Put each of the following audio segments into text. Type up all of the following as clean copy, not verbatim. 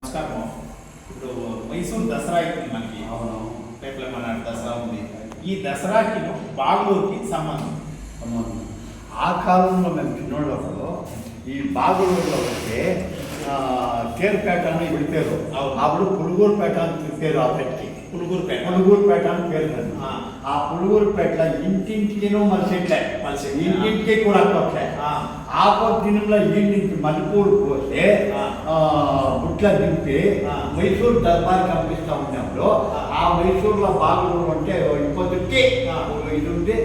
నమస్కారం. ఇప్పుడు మైసూర్ దసరా అవుతుంది మనకి. అవును. రేపు మన దసరా ఉంది. ఈ దసరాకి బాగలూరుకి సంబంధం. ఆ కాలంలో మేము చిన్నోళ్ళప్పుడు ఈ బాగులూరులో వస్తే కేర్పేట అని విడిపారు. అప్పుడు పులుగూరుపేట అని పేరు. ఆ పెట్టకి పులుగూరుపేట అని పేరు. ఆ పులుగూరుపేట ఇంటింటికినూ మలిసెట్లే, ఇంటింటికి కూడా కొట్లే. ఆ పొద్దునంలో ఈ నుంచి మల్లెపూలు పోస్తే బుట్ల దింపి మైసూరు దర్బార్కి పంపిస్తూ ఉన్నప్పుడు ఆ మైసూరులో బాగులూరు అంటే ఇంకొద్దుకి ఇది ఉంది.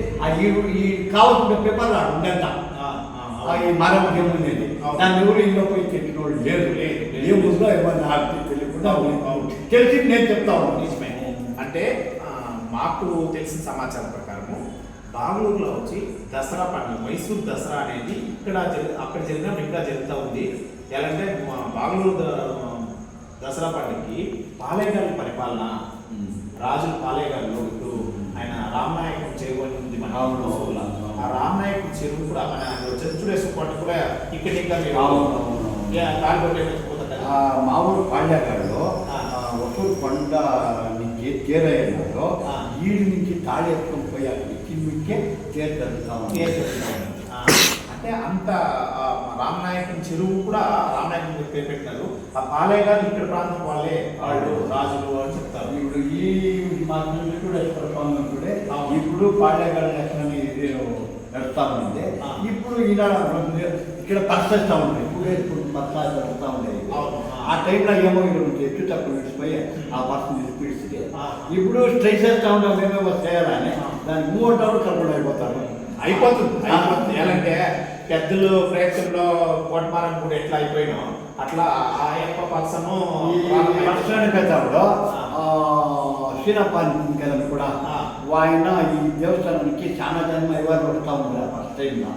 ఈ కావాల్సిన పేపర్లు అక్కడ ఉండంట. ఈ మరం ఏముండేది దాన్ని ఎవరు ఇంట్లో పోయి తెచ్చిన వాళ్ళు లేదు. ఏముందో ఏమన్నా నాకు తెలియకుండా తెలిసి నేను చెప్తా ఉన్నాను. నిజమే. అంటే మాకు తెలిసిన సమాచారం ప్రకారము బాగలూరులో వచ్చి దసరా పండుగ, మైసూర్ దసరా అనేది అక్కడ జరిగినప్పుడు ఇంకా జరుగుతూ ఉంది. ఎలా అంటే బాగలూరు దసరా పండుగకి పాలేగారి పరిపాలన, రాజుల పాలేగారిలో ఇప్పుడు ఆయన రామనాయకుడు చెరువు అని ఉంది మన ఊళ్ళో. ఆ రామనాయకుడు చెరువు కూడా మన చంద్రుడేశ్వర కూడా ఇక్కడ ఇంకా మా ఊరు పాండ్యాగాడులో ఒసూరు కొండ నుంచి తేరయ్యలో ఈడు నుంచి తాళి ఎత్తుకొని పోయి అక్కడ కిందికే తేరు జరుగుతాం. అంటే అంత రామనాయకుని చెరువు కూడా రామనాయకుని పేరు పెట్టినారు. ఆ పాలేగారు ఇక్కడ ప్రాంతం వాళ్ళే, వాళ్ళు రాజులు అని చెప్తారు. ఇప్పుడు ఈ మా చంద్రుడేశ్వర స్వామి కూడా ఇప్పుడు పాండ్యాగాడు లక్షణాన్ని నడుస్తూ ఉంది. ఇప్పుడు ఈయన ఇక్కడ పరిస్థిస్తూ ఉంటాయి. ఇప్పుడు మసాలా జరుగుతూ ఉండేది. ఆ టైంలో ఏమో ఎక్కువ తక్కువ నడిచిపోయి ఆ పర్సన్ పిలిస్తే ఇప్పుడు స్ట్రెస్ చేస్తూ ఉంటాం. మేమేమో చేయాలని దానికి 3 గంటలు కర్మలు అయిపోతుంది. ఎలాంటే పెద్దలు ప్రేక్షకుల్లో కోటమారం కూడా ఎట్లా అయిపోయినా అట్లా ఆ యొక్క పర్సన్ పెద్దవాడు శ్రీరాపాని కదండి కూడా ఆయన ఈ దేవస్థానానికి చాలా జన్మ ఇవ్వాలి వస్తూ ఉంటారు. ఫస్ట్ టైంలో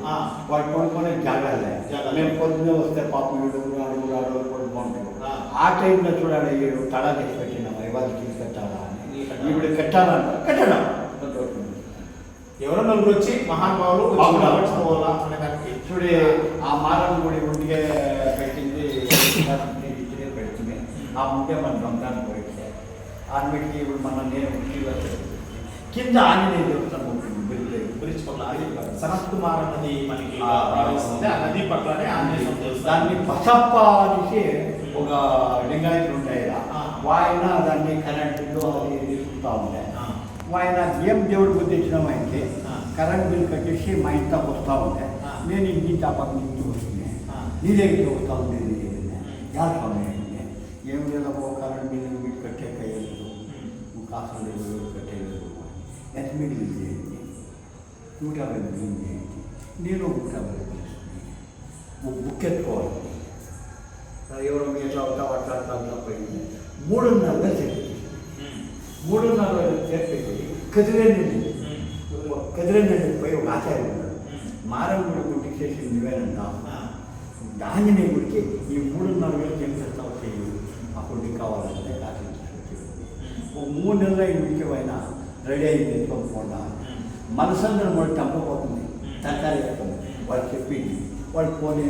వాడు కొనుక్కొని జాగాలే. మేము పొద్దున్నే వస్తే పాపం అడుగురాడు కొనుక్కుంటారు. ఆ టైంలో చూడాలి ఏడు తడా తెచ్చి పెట్టిన ఇవాళ తీసుకెట్టాలా అని. ఇప్పుడు కట్టాలంట కట్టడం ఎవరో నలుగురు వచ్చి మహానుభావులు చూడే ఆ మారం గుడి ఉండిగా పెట్టింది పెడుతుంది. ఆ ఉంటే మన రంజాన్ పోయితే ఆమెకి ఇప్పుడు మన నేను కింద ఆంజనేయ దేవస్థానం ఉంటుంది. బ్రిడ్జ్ పక్కన సనత్ కుమార్ అన్నది మనకి ప్రవహిస్తుంది. ఆ నది పక్కనే ఆంజనేయ దేవస్థానం. దాన్ని పసప్ప అనేసి ఒక లింగాయతులు ఉంటాయి. ఆయన దాన్ని కరెంటు అది తీసుకుంటా ఉంటాయి. ఆయన ఏం దేవుడు బుద్ధి ఇచ్చినాం ఆయనకి కరెంట్ బిల్ కట్టేసి మా ఇంట్లోకి వస్తూ ఉంటే నేను ఇంటి పక్క నుంచి వస్తుంది. నీ దగ్గరికి వస్తూ ఉండేది స్వామి ఏం లేదపో కరెంట్ బిల్లు మీరు కట్టే కయ్యలేదు, కాసం లేదు, కట్టేయలేదు. ఎంత మీరు బిల్ చేయండి, 150 బిల్లు చేయండి. నేను 150 బిల్లు బుక్ ఎత్తుకోవాలి. ఎవరో మీ ఎట్లా అవుతా అట్లా పోయింది. 3.5 చెప్పి 3.5 చెప్పి కదిరేండి పోయి ఒక ఆచార్యం ఉన్నాడు. మారగుడి గుడికి చేసి నువ్వేనంటా ఆంజనేయ గుడికి ఈ 3.5 ఏం చేస్తావు చెయ్యి, అప్పుడు నీకు కావాలంటే కాశీ ఒక 3 నెలలు ఇంటికి పోయినా రెడీ అయింది ఎత్తుకోకుండా మనసందరూ వాడు చంపబోతుంది తరకారీ వేస్తుంది. వాళ్ళు చెప్పింది వాళ్ళు పోనీ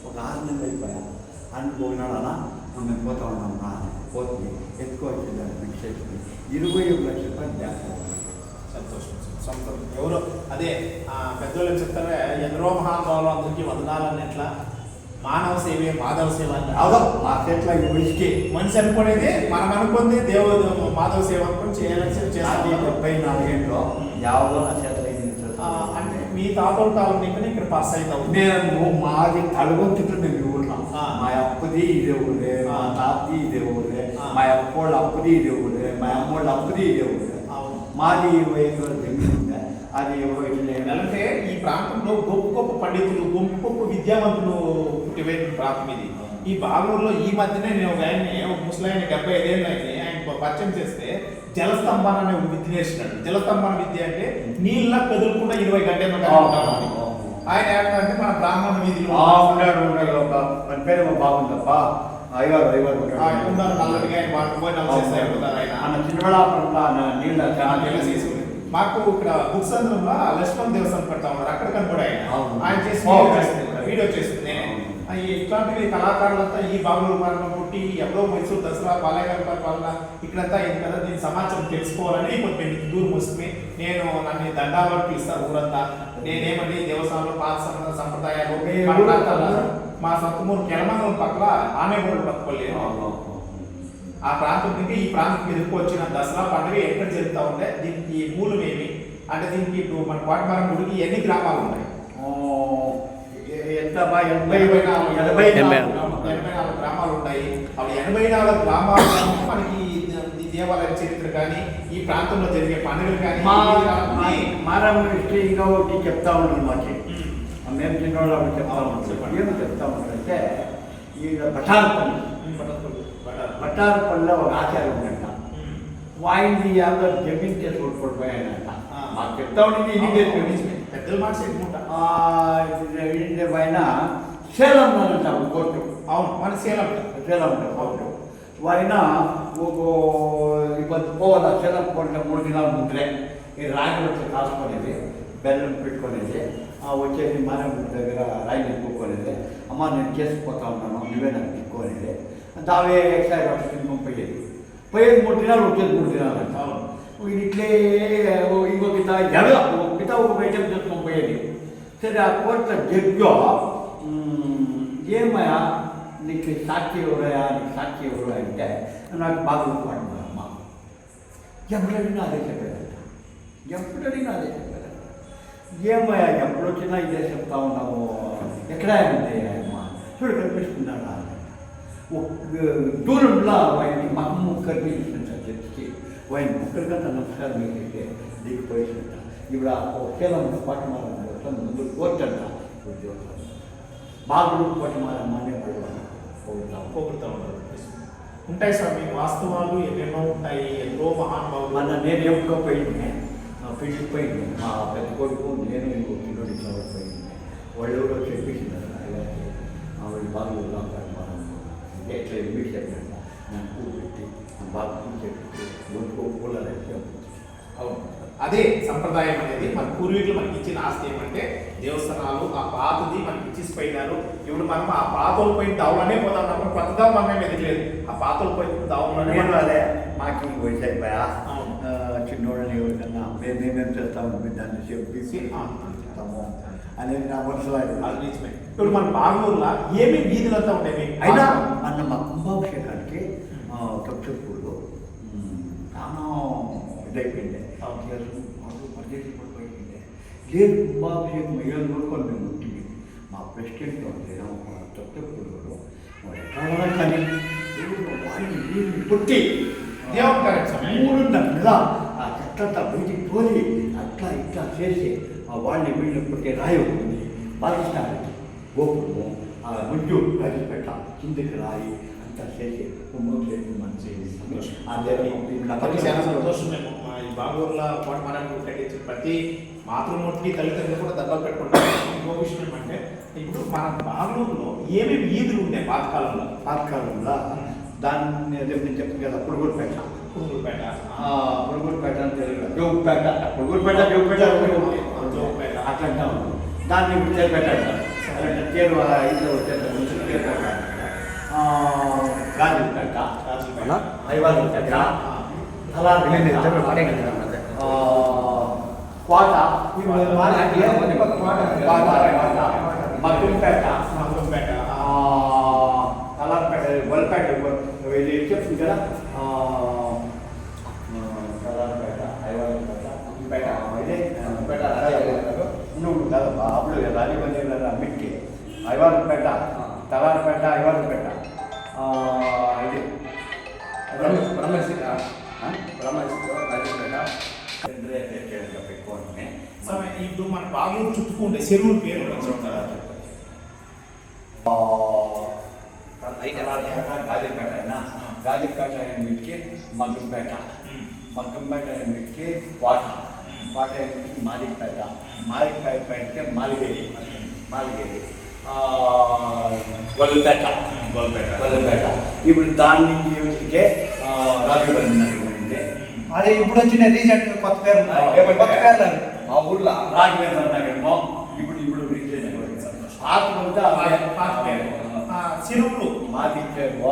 ఒక 6 నెలలు అయిపోయా అనుకున్నాడు. అలా మేము పోతా ఉన్నాం రా పోతుంది ఎత్తుకోవచ్చు దాన్ని చేసుకుని 21 లక్షల రూపాయలు చేస్తాం. సంతోషం. ఎవరో అదే పెద్దోళ్ళు చెప్తారే ఎందరో మహానుభావులు అందరికీ వందనాలని ఎట్లా మానవ సేవే మాధవ సేవ అంటే మా చేతిలో ఈ మనిషికి మనిషి అనుకునేది మనం అనుకుంది దేవుడు మాధవ సేవ అనుకుని చేయాలని చేస్తాను. 74 ఏళ్ళు యావలో నా చేతిలో అంటే మీ తాతల కాలం నీకు ఇక్కడ పాస్ అవుతావు. నేను మాది తలగొంతుకు మేము ఊరున్నాం. మా అప్పది ఇదే ఊరే, మా తాతది ఇదే ఊరే, మా అప్పోళ్ళ అప్పది ఇదే ఊరే, మా అమ్మోళ్ళ అప్పది ఇదే ఊరే. మాది 20 ఎకరాల జమీన్ ఉందా అది ఎవరో అంటే ఈ ప్రాంతంలో గొప్ప గొప్ప పండితులు గొప్ప గొప్ప విద్యావంతులు పుట్టిపోయిన ప్రాంతం ఇది. ఈ బాగలూరులో ఈ మధ్యనే నేను ఒక ఆయన్ని ఒక ముసలాయన 75 ఏళ్ళు ఆయన పరిచయం చేస్తే జలస్తంభాన అనే ఒక విద్య నేర్చినాడు. జలస్తంభాన విద్య అంటే నీళ్ళ కదులుకుండా 20 గంటలు ఆయన ఏమంటే మన బ్రాహ్మణ వీధిలో పేరు బాగుందప్ప మాకు ఇక్కడ బుక్స్ అందరంలో లక్ష్మణ్ దేవస్థానం పెడతా ఉన్నారు. అక్కడ కనపడి ఆయన చేసి వీడియో చేస్తుంది. ఇట్లాంటివి కళాకారులంతా ఈ బాగులు మరణం పుట్టి ఎవరో మైసూరు దసరా బాలయ్య వల్ల ఇక్కడంతా అయింది కదా, దీని సమాచారం తెలుసుకోవాలని కొంచెం దూరం వస్తుంది. నేను నన్ను దండాలు పిలుస్తారు ఊరంతా. నేనేమండి దేవస్థానంలో పాత సంప్రదాయాలు మా సొంతమూరు కెలమంగళం పక్కల ఆనేగూడలు పట్టుకోలే ఆ ప్రాంతం నుండి ఈ ప్రాంతం మీదకి వచ్చిన దసరా పండుగ ఎక్కడ జరుగుతూ ఉంటే దీనికి మూలం ఏమి అంటే దీనికి ఇప్పుడు మన కోటమరం గుడికి ఎన్ని గ్రామాలు ఉన్నాయి? 84 గ్రామాలు ఉంటాయి. అవి 84 గ్రామాలు మనకి ఈ దేవాలయ చరిత్ర కానీ ఈ ప్రాంతంలో జరిగే పండుగలు కానీ మారమ్మ హిస్టరీ ఇంకా ఒకటి చెప్తా ఉన్నాను. మాకి మేము చిన్నవాళ్ళు అప్పుడు చెప్తా ఉంటాం. ఏమి చెప్తా ఉంటారంటే ఈ బట్టారపల్లిలో ఒక ఆచారం ఉందంట. వాయింది యాభై జమీన్ చేసుకొని పడిపోయాడంట. మాకు చెప్తా ఉండేది ఇది పెద్దల మాట చెప్పుకుంటా పైన సేలం అంట కోర్టు. అవును, మన సేలం కోర్టు ఆయన ఇప్పుడు పోవాల సేలం కోర్టులో 3 దినాలు ముందరే ఈ రాగి వచ్చి కాసుకునేది, బెల్లం పెట్టుకునేది, వచ్చేసి మనం దగ్గర రాయి నింపుకునేది. అమ్మ నేను చేసుకుపోతా ఉన్నాను, నువ్వే నాకు తిక్కునేది. దావే ఎక్సైజ్ ఆఫీస్కి పోయేది. 3 దినాలు వచ్చేది 3 దినాలు అంట. ఇట్లే ఇంకొక పిత ఒక బయటకు చేసుకొని పోయేది. సరే ఆ కోర్టులో జడ్జో ఏమయ్యా నీకు సాక్షి ఎవరయ్యా, నీకు సాక్షి ఎవరు అంటే నాకు బాగా పడుతున్నారమ్మా. ఎప్పుడడినా అదే చెప్పారంట. ఎప్పుడడినా అదే చెప్పారంట. ఏమయ్యా ఎప్పుడు వచ్చినా ఇదే చెప్తా ఉన్నావు, ఎక్కడా ఉంది అమ్మ చూడు కనిపిస్తున్నాడా అంట. దూరంలో ఆయనకి మహమ్మ కనిపించిందంట. చర్చికి ఆయన ముక్కరికంతా నమస్కారం ఏంటంటే దిగిపోయిందంట. ఇప్పుడు ఆ కేవలం పట్టమాలమ్మ ముందు కోర్టు అంట బాగులు పట్టమాలమ్మ అనే పోగొడతా ఉంటారు. ఉంటాయి స్వామి, వాస్తవాలు ఎన్నెన్నో ఉంటాయి. ఎంతో మహానుభావులు. మన నేను ఎప్పుడో పోయింది, పెళ్లికి పోయింది. మా పెద్ద కొడుకు నేను ఇంకో పిల్లలు ఇట్లా పోయింది. వాళ్ళు ఎవరో చెప్పేసినారు వాళ్ళు బాగులు పట్టమాలమ్మ ఎట్లా మీరు చెప్పినట్ట నాకు పూలు పెట్టి బాగా పూలు చెప్పి ఒంటికో పూల అవును, అదే సంప్రదాయం అనేది. మన పూర్వీకులు మనకి ఇచ్చిన ఆస్తి ఏమంటే దేవస్థానాలు. ఆ పాతది మనకి ఇచ్చిపోయినారు. ఇప్పుడు మనం ఆ పాతలు పోయి దావులనే పోతాం తప్ప కొత్తగా మనమే ఎదగలేదు. ఆ పాతలు పోయి దావులనే అదే మాకు వయసు అయిపోయా చిన్నోళ్ళని ఎవరికన్నా మేమేం చేస్తాము దాన్ని చెప్పేసి చేస్తాము అనేది నా మనసులో. అది నిజమే. ఇప్పుడు మన బాగూరులో ఏమి వీధులంతా ఉంటాయి. అయినా అన్న మా కుంభాభిషేకానికి తొక్కుపూలు చాలా ఇదైపోయింది. పడిపోయింది లేదు. కుంభాభిషేకం ఏళ్ళు నూరుకొని మేము ఉంటుంది. మా ప్రెసిడెంట్ తొక్కుపూలు ఎట్లా కానీ వాళ్ళని పుట్టి మూడున్నర ఆ చెట్లంతా బయటికి తోలి అట్లా ఇట్లా చేసి వాళ్ళని వీళ్ళని పుట్టే రాయి ఉంటుంది. పాకిస్తాన్కి గోపురము ముందు రాజపేట కిందకి రాయి అంతా చేసి చాలా సంతోషమేమో. ఈ బాగూరులో మనం కట్టించిన ప్రతి మాతృమూర్తికి తల్లిదండ్రులు కూడా దండాలు పెట్టుకుంటారు. ఇంకో విషయం ఏమంటే ఇప్పుడు మన బాగూరులో ఏమేమి ఈదులు ఉన్నాయి పాతకాలంలో దాన్ని నేను చెప్తాను కదా పురుగురుపేట అని తెలుగు జోగుపేట అట్లా దాన్ని చేరుపేట చేరు ఇంట్లో వచ్చేట గాజుపేట హైవాజుపేట అలా కోట మగ్గుంపేట కలార్పేట గొల్లపేట ఇది చెప్తుంది కదా కలార్పేట హైవాజుపేట మగ్గుంపేట ఇదే పేట నువ్వు కదా అప్పుడు రాజీవంజీ మిట్టి హైవాజుపేట కలార్పేట హైవాజుపేట ఇది ఇప్పుడు మన బాగూరు చుట్టుకుంటే చెరువుల పేరు గాజుపేట మీదకి మగ్గంపేట మీదకి కోట మాలికపేట మాలికపేటకి మాలిగేరి గొల్లపేట ఇప్పుడు దాని నుంచి వచ్చే రాజుబండి నగరం. అదే ఇప్పుడు వచ్చిన రీసెంట్ కొత్త పేరు మా ఊర్లో రాజవేంద్ర నగరము ఇప్పుడు రీసెంట్ పాత పాత పేరు. చెరువులు మాది చెరువు,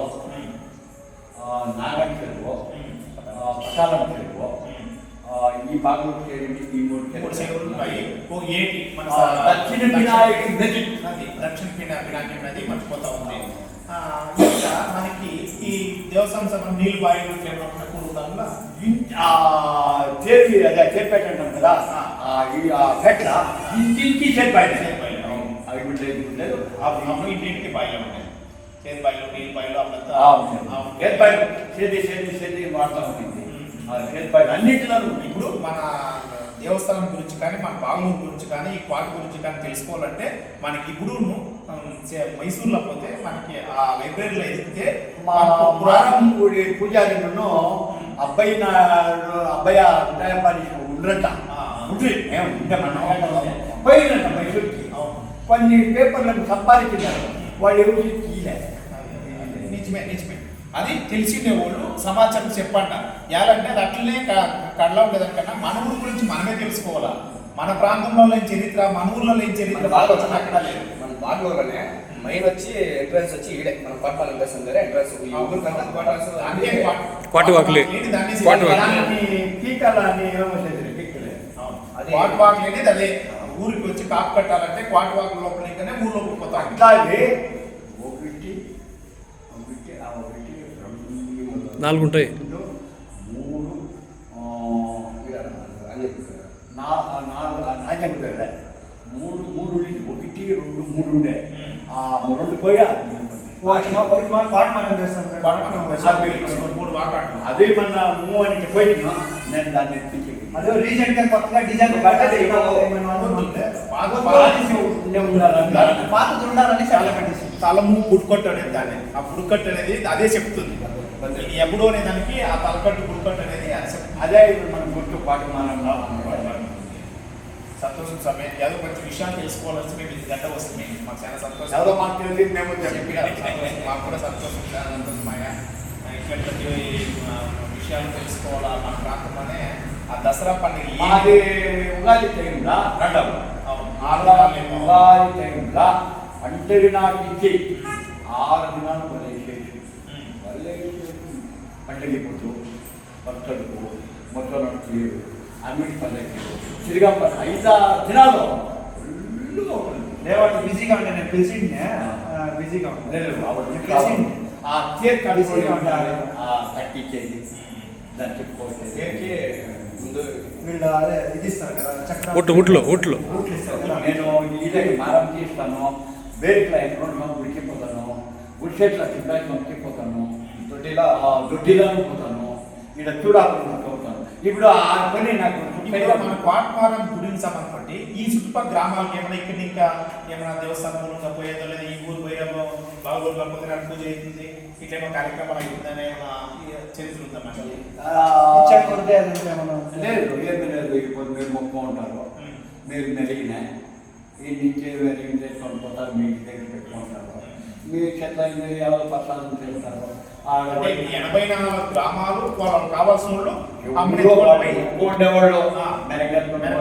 నాగం చెరువు, పటాలం చెరువు, ఈ భాగం చెరువు, ఈ మూడు చెరువులు ఉన్నాయి. ఓ ఏటి మన దక్షిణ వినాయక నది, దక్షిణ వినాయక నది మర్చిపోతా ఉంది. ఇంకా మనకి ఈ దేవస్థానం సభ నీళ్ళు బాయిలు కూడుతాంగా చేరి అదే చేరిపేట అంటాం కదా, ఈ పెట్ట ఇంటింటికి చేరిపాయి అవి లేదు ఇంటింటికి బాయిలు ఉంటాయి. చేతి బాయిలు నీళ్ళు బాయిలు చేరిపాయలు చేతి వాడుతూ ఉంటుంది. చేరిపాయలు అన్నింటిలో ఇప్పుడు మన దేవస్థానం గురించి కానీ మన బాగులూరు గురించి కానీ ఈ కోట గురించి కానీ తెలుసుకోవాలంటే మనకి ఇప్పుడు మైసూర్లో పోతే మనకి ఆ లైబ్రరీలో ఎదిగితే మా పురాణం గుడి పూజారి నన్ను అబ్బాయి ఉండట ఉండ్రి మేము ఉంటే మన పోయినట్ట మైసూర్కి కొన్ని పేపర్లను సంపాదించారు, వాళ్ళు ఎవరు తీయలేదు. నిజమే అది తెలిసిండే వాళ్ళు సమాచారం చెప్పండి. ఎలాంటే అది అట్లనే కడలా ఉండేదానికన్నా మన ఊరు గురించి మనమే తెలుసుకోవాలా. మన ప్రాంతంలో లేని చరిత్ర, మన ఊర్లో లేని చరిత్ర అక్కడ లేదు. మన బాగ్లోనే మెయిన్ వచ్చి ఎంట్రన్స్ వచ్చి ఈడే మన పట్టాల ఎంట్రన్స్ అందరే ఎంట్రన్స్ అదే ఊరికి వచ్చి కాపు కట్టాలంటే క్వాట్ వాక్ లోపలికనే ఊర్లోకి పోతాం. అట్లాగే 4 ఉంటాయి. 3 ఉండే 2 పోయా అదే మన మూవానికి పోయి నేను దాన్ని ఎత్తించి అదే రీసెంట్ గా కొత్తగా డిజైన్ పాతది ఉండాలని చాలా పెట్టేసి తలము పుట్టుకట్టు అనేది దాన్ని ఆ పుట్టుకట్టు అనేది అదే చెప్తుంది. ఎప్పుడు అనే దానికి ఆ తలకట్టు పుట్టుకట్టు అనేది అది చెప్తుంది. అదే ఇప్పుడు మనం గుర్తు పాటు మనం సంతోషం సమయం ఏదో కొంచెం విషయాలు తెలుసుకోవాల్సి మేము ఇది గంట వస్తుంది. మాకు చాలా సంతోషం. ఏదో మాకు తెలియదు మేము మాకు కూడా సంతోషం, చాలా సంతోషమయ్యా. ఇట్లాంటి విషయాలు తెలుసుకోవాలా మన ప్రాంతంలోనే ఆ దసరా పండుగ మాది ఉగాది టైంలో రెండవ ఉగాది టైంలో అంటే నాటించి 6 దినాలు వదిలేసేసి పండగిపోతూ పచ్చడుకు మొత్తం అన్నిటి పండుగ తిరిగా 5 దినాలు లేవాడు బిజీగా ఉండే నేను పిలిచిండే బిజీగా లేదు ఆ కేక్ కట్టించేది దాన్ని చెప్పుకోవచ్చు. ముందు వీళ్ళు అదే ఇది ఇస్తారు కదా చక్రం ఒట్లు ఇస్తారు కదా. నేను ఇళ్ళకి మారం చేస్తాను, వేరుట్ల ఎక్కడ ఉడికిపోతాను, గుడిసెట్ల కిందకి ఉడికిపోతాను, దొడ్డిలో పోతాను, ఇక్కడ చూడాలని పోతాను. ఇప్పుడు ఆ పని నాకు మన కోటపాలెం గుడికి సంబంధపట్టి ఈ చుట్టుపక్కల గ్రామాలకు ఏమైనా ఇక్కడ ఇంకా ఏమైనా దేవస్థానం మూలంగా పోయేదో లేదా ఈ ఊరు పోయేదో బాగులు కాకపోతే పూజ అవుతుంది ఇట్లేమో కార్యక్రమాలు అవుతుందని ఏమైనా చరిత్ర ఉందన్నమాట. లేదు, ఏమి లేదు. ఇప్పుడు మీరు మొక్క ఉంటారు, మీరు మెరిగిన ఈ నుంచి వేరే చేసుకొని పోతారు, మీ దగ్గర పెట్టుకుంటారు, మీ చెట్ల ఎవరు ప్రసాదం చేస్తారు. 84 గ్రామాలు వాళ్ళకి కావాల్సిన వాళ్ళు ఉండేవాళ్ళు మెరగట్టుకుంటారు,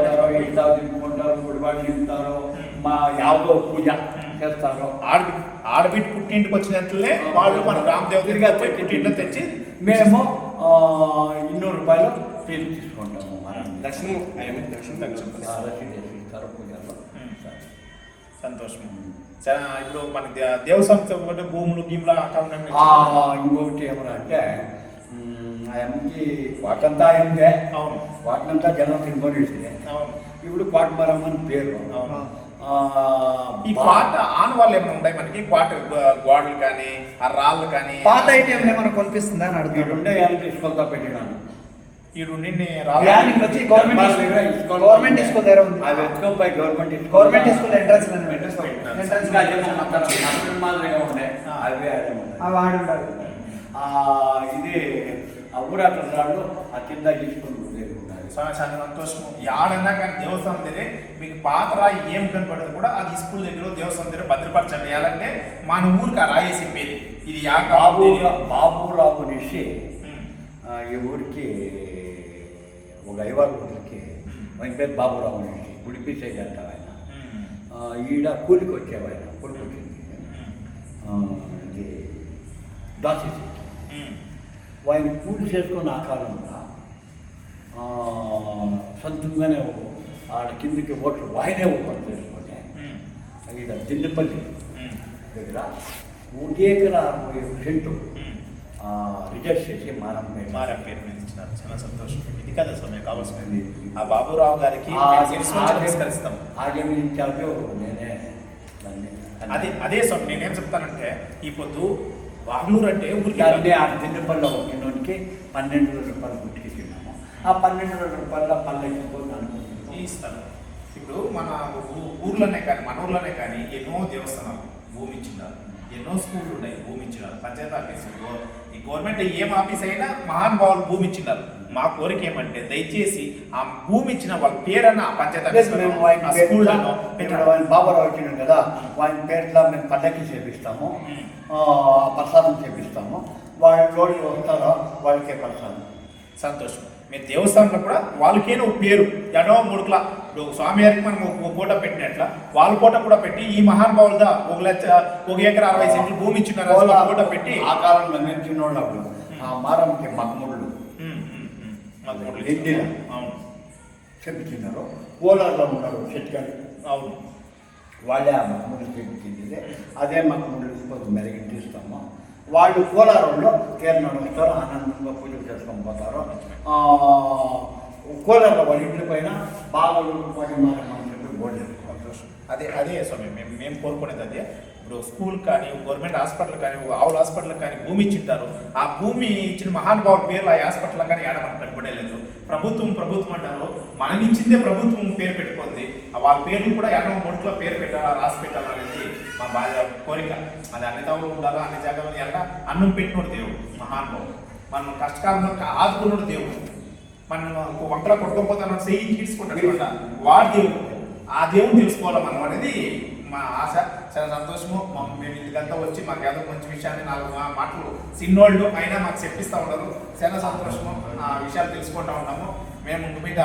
దింపుకుంటారు, గుడిబాటు దింపుతారు, మా యావో పూజ చేస్తారు. ఆడబిడ్డ పుట్టింటికి వచ్చినట్లే వాళ్ళు మన గ్రామ దేవతగా పుట్టింట్లో తెచ్చి మేము 200 రూపాయలు ఫీజు తీసుకుంటాము. మనం దర్శనం ఇస్తారు పూజలో. సంతోషం. ఇప్పుడు మన దేవస్థానం భూములు గీములు అకౌంట్ ఇంకొకటి ఏమన్నా అంటే ఆయనకి వాటంతా అయిందే, అవును వాటినంతా జనం తినబడి అవును. ఇప్పుడు పాటమరం అని పేరు. ఈ పాట ఆన వాళ్ళు ఏమైనా ఉంటాయి మనకి పాట గోడలు కానీ ఆ రాళ్ళు కానీ పాత ఐటమ్ ఏమైనా కొనిపిస్తుందా అని అడుగుతాడు. ఉండే ఏమైనా తీసుకొస్తా పెట్టినాను. గవర్నమెంట్ స్కూల్ దగ్గర ఉంది. అవి ఎత్తుకోపోయి గవర్నమెంట్ స్కూల్ ఎంట్రన్స్ మాదిరిగా ఉండే అవే అవి ఆడి ఉండాలి. ఇది ఊరాట రాళ్ళు ఆ కింద తీసుకొని చాలా సంతోషము. ఆడన్నా కానీ దేవస్థానం దగ్గర మీకు పాత రాయి ఏం కనపడదు కూడా అది స్కూల్ దగ్గర దేవస్థానం దగ్గర భద్రపరచండి. ఎలాంటే మన ఊరికి ఆ రాయి చెప్పేది ఇది బాబురావు అనేసి ఈ ఊరికి ఒక ఐవారు ఊరికి ఆయన పేరు బాబురావు అనేసి ఉడిపిసేదంట ఆయన. ఈడ కూలికి వచ్చేవాయన కూలికి వచ్చింది ఇది దాసి ఆయన పూజ చేసుకున్న ఆ కాలంలో సొంతంగానే ఆడ కిందికి ఓట్లు వాయినే ఓపెన్ చేసుకొని ఈడ దిండుపల్లి దగ్గర 3 ఎకరాల 60 సెంటు రిజర్వ్ చేసి మారం పేరు మీద ఇచ్చినారు. చాలా సంతోషం. ఇది కదా సమయం కావాల్సింది. ఆ బాబురావు గారికి నమస్కరిస్తాం. ఆ జమీన్ ఇన్ఛార్జ్ నేనే దాన్ని అదే స్వామి నేనేం చెప్తానంటే ఈ పొద్దు బాగ్లూరు అంటే ఊరికి ఆ దిండుపల్లిలో వచ్చినోనికి 12,000 రూపాయలు గుట్టికి తిన్నాము. ఆ 12,000 రూపాయల పల్లెకి ఇస్తాను. ఇప్పుడు మన ఊర్లోనే కానీ మన ఊర్లోనే కానీ ఎన్నో దేవస్థానాలు భూమి ఇచ్చినారు, ఎన్నో స్కూళ్ళు ఉన్నాయి భూమి ఇచ్చినారు, పంచాయతీ ఆఫీస్, ఈ గవర్నమెంట్ ఏం ఆఫీస్ అయినా మహానుభావులు భూమి ఇచ్చినారు. మా కోరిక ఏమంటే దయచేసి ఆ భూమి ఇచ్చిన వాళ్ళ పేరన్న పంచాయతీ స్కూళ్ళలో బాబారావు వచ్చినాం కదా వారి పేర్లో మేము పల్లకి చేపిస్తాము, ప్రసాదం చేపిస్తాము. వాళ్ళు వస్తారో వాళ్ళకే ప్రసాదం. సంతోషం. మీరు దేవస్థానంలో కూడా వాళ్ళకేనో పేరు ఎడో ముడుకుల ఇప్పుడు స్వామివారికి మనం ఒక పూట పెట్టినట్ల వాళ్ళ పూట కూడా పెట్టి ఈ మహానుభావులుగా 1 ఎకరా 60 సెంట్లు భూమి ఇచ్చినారు పూట పెట్టి ఆ కాలంలో మేము చిన్నోళ్ళప్పుడు ఆ మారంకి మగ్ముళ్ళు హిందీలో అవును చెప్తున్నారు. ఓలర్లో ఉన్నారు చెట్కాలు, అవును వాళ్ళే ఆ మగ్ముళ్ళు చెప్పింది. అదే మగ్ముళ్ళు కొంచెం మెరుగింటిస్తాము. వాళ్ళు కోలారంలో కేరళలో వస్తారు, ఆనందంగా పూజలు చేసుకొని పోతారు. కోలారంలో వాళ్ళ ఇంటి పైన బాగా బోర్డు అదే స్వామి మేము కోరుకునేది అదే. ఇప్పుడు స్కూల్ కానీ గవర్నమెంట్ హాస్పిటల్ కానీ ఆవుల హాస్పిటల్ కానీ భూమి ఇచ్చింటారు. ఆ భూమి ఇచ్చిన మహానుభావుల పేర్లు ఆ హాస్పిటల్ కానీ ఏడ మనకు కనపడలేదు. ప్రభుత్వం అంటారు, మనం ఇచ్చిందే ప్రభుత్వం పేరు పెట్టుకుంది. వాళ్ళ పేర్లు కూడా ఎన్నో మొంట్లో పేరు పెట్టాలా రాసి పెట్టాలనేది మా బాగా కోరిక. అది అన్ని తవలు ఉండాలా, అన్ని జాగాలో ఎలా అన్నం పెట్టినోడు దేవుడు మహానుభావుడు. మనం కష్టకాలంలో ఆదుకున్నాడు దేవుడు. మనం వంకల కొట్టుకోపోతాను చెయ్యి తీసుకుంటాడు వాడు దేవుడు. ఆ దేవుడు తెలుసుకోవాలి మనం అనేది మా ఆశ. చాలా సంతోషము. మేము ఇంటికంతా వచ్చి మాకు ఏదో మంచి విషయాన్ని 4 మాటలు చిన్నోళ్ళు అయినా మాకు చెప్పిస్తూ ఉన్నారు. చాలా సంతోషము. ఆ విషయాలు తెలుసుకుంటూ ఉన్నాము. మేము ముందు మీద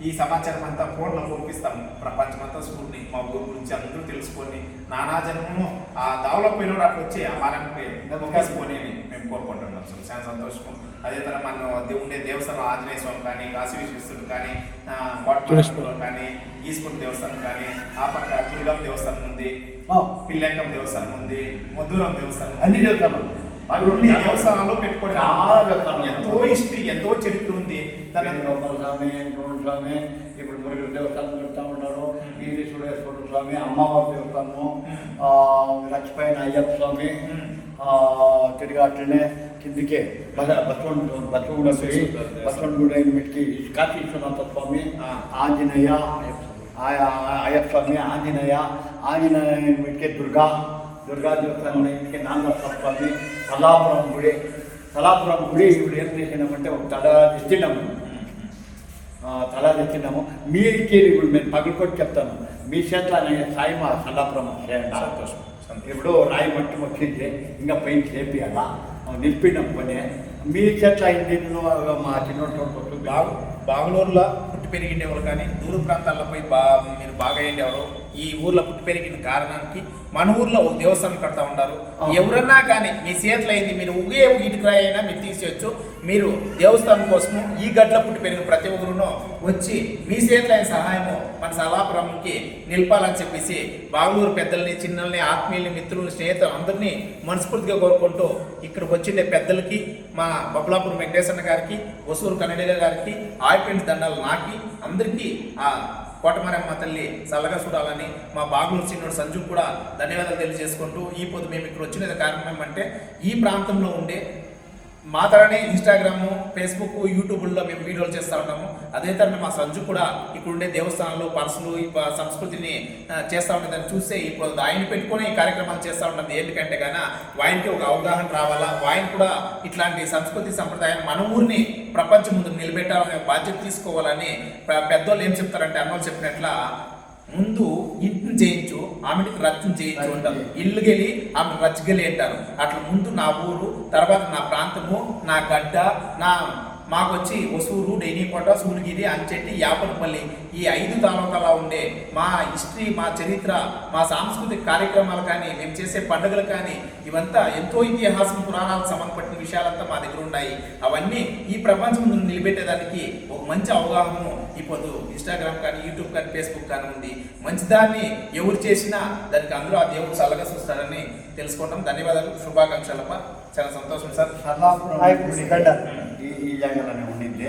ఈ సమాచారం అంతా ఫోన్లో పంపిస్తాము. ప్రపంచమంతా స్కూల్ని మా ఊరు గురించి అందరూ తెలుసుకొని నానా జన్మము ఆ దావలో పోయినోడు అట్లా వచ్చి ఆ మారానికి మొక్కేసుకొని మేము కోరుకుంటున్నాం. చాలా సంతోషము. అదే తర మన ఉండే దేవస్థానం ఆంజనేయ స్వామి కానీ, కాశీ విశ్వేశ్వరుడు కానీ, కోటేశ్వరుడు కానీ, ఈశ్వరుడు దేవస్థానం కానీ, ఆ పక్క దుర్గం దేవస్థానం ఉంది, పిల్లంకం దేవస్థానం ఉంది, మధురం దేవస్థానం, అన్ని దేవస్థానాలు దేవస్థానాల్లో పెట్టుకోవడం ఎంతో హిస్టరీ, ఎంతో చరిత్ర ఉంది. స్వామి ఇప్పుడు మురుగురు దేవస్థానం చెప్తా ఉన్నారు, ఈశ్వరేశ్వర స్వామి, అమ్మవారి దేవస్థానము, లక్ష్మీపైన అయ్యప్ప స్వామి, తిరిగి అట్లనే కిందికే బసవనగూడ మెట్కి కాశీ విశ్వనాథ స్వామి, ఆంజనేయ అయ్యప్ప స్వామి, ఆంజనేయ మెట్కి దుర్గా దేవస్థానం ఇంటికి నాగేశ్వర స్వామి, తలాపురం గుడి ఇప్పుడు ఏం చేసినామంటే ఒక తలా తెచ్చినాము. మీరికి ఇప్పుడు మేము పగలకొట్టి చెప్తాను, మీ చేత సాయి మా తలాపురం చేయండి. సంతోషం. ఇప్పుడు రాయి మట్టి వచ్చింది, ఇంకా పైన చేపియాలా నిలిపినాం పని. మీ చేత అయింది మా చిన్నోడు బాగులూరులో పుట్టి పెరిగిండేవారు కానీ దూర ప్రాంతాల్లో పోయి మీరు బాగా అయ్యేవారు. ఈ ఊర్లో పుట్టి పెరిగిన కారణానికి మన ఊర్లో ఒక దేవస్థానం కడతా ఉంటారు. ఎవరన్నా కానీ మీ చేతిలో అయింది మీరు ఉగే ఇటుకరాయి అయినా మీరు తీసేయచ్చు. మీరు దేవస్థానం కోసము ఈ గడ్ల పుట్టి పెరిగిన ప్రతి ఒక్కరును వచ్చి మీ చేతిలో అయిన సహాయము మన సలాపురంకి నిలపాలని చెప్పేసి బాగులూరు పెద్దల్ని, చిన్నల్ని, ఆత్మీయుల్ని, మిత్రుల్ని, స్నేహితులు అందరినీ మనస్ఫూర్తిగా కోరుకుంటూ ఇక్కడికి వచ్చిండే పెద్దలకి, మా బొబ్బలాపురం వెంకటేశ్వర గారికి, ఒసూరు కన్నడేల గారికి, ఆయిపెంట్ దండాలు నాకి అందరికీ ఆ కోటమరమ్మ తల్లి చల్లగా చూడాలని మా బాగులూరు చిన్నోడు సంజు కూడా ధన్యవాదాలు తెలియజేసుకుంటూ ఈ పొద్దు మేము ఇక్కడ వచ్చిన కారణం ఏమంటే ఈ ప్రాంతంలో ఉండే మాత్రమే ఇన్స్టాగ్రాము, ఫేస్బుక్, యూట్యూబ్లో మేము వీడియోలు చేస్తూ ఉంటాము. అదే తరమే మా సంజు కూడా ఇక్కడ ఉండే దేవస్థానాలు, పర్సులు, సంస్కృతిని చేస్తూ ఉండేదాన్ని చూస్తే ఇప్పుడు ఆయన పెట్టుకొని ఈ కార్యక్రమాలు చేస్తూ ఉంటుంది. ఎందుకంటే కానీ ఆయనకి ఒక అవగాహన రావాలా, ఆయన కూడా ఇట్లాంటి సంస్కృతి సంప్రదాయాన్ని మన ఊరిని ప్రపంచం ముందు నిలబెట్టాలనే బాధ్యత తీసుకోవాలని పెద్దోళ్ళు ఏం చెప్తారంటే అన్నోళ్ళు చెప్పినట్ల ముందు ఇంటిని చేయించు, ఆమెకి రచ్చను చేయించు అంటారు. ఇల్లు గెలి ఆమె రచ్చగలి అంటారు. అట్లా ముందు నా ఊరు, తర్వాత నా ప్రాంతము, నా గడ్డ, మాకు వచ్చి ఒసూరు, డైనీకోట, సూలిగిరి, అంచెట్టి, యాపనపల్లి ఈ 5 తాలూకాలా ఉండే మా హిస్టరీ, మా చరిత్ర, మా సాంస్కృతిక కార్యక్రమాలు కానీ, మేము చేసే పండుగలు కానీ ఇవంతా ఎంతో ఇతిహాసం, పురాణాలకు సంబంధపడిన విషయాలంతా మా దగ్గర ఉన్నాయి. అవన్నీ ఈ ప్రపంచం ముందు నిలబెట్టేదానికి ఒక మంచి అవగాహన ఇప్పుడు ఇన్స్టాగ్రామ్ కానీ, యూట్యూబ్ కానీ, ఫేస్బుక్ కానీ ఉంది. మంచిదాన్ని ఎవరు చేసినా దానికి అందరూ ఆ దేవుడు చల్లగా చూస్తాడని తెలుసుకుంటాం. ధన్యవాదాలు, శుభాకాంక్షలప్ప. చాలా సంతోషం సార్. హాయ్, గడ్డ. ఈ జాగాలోనే ఉండింది.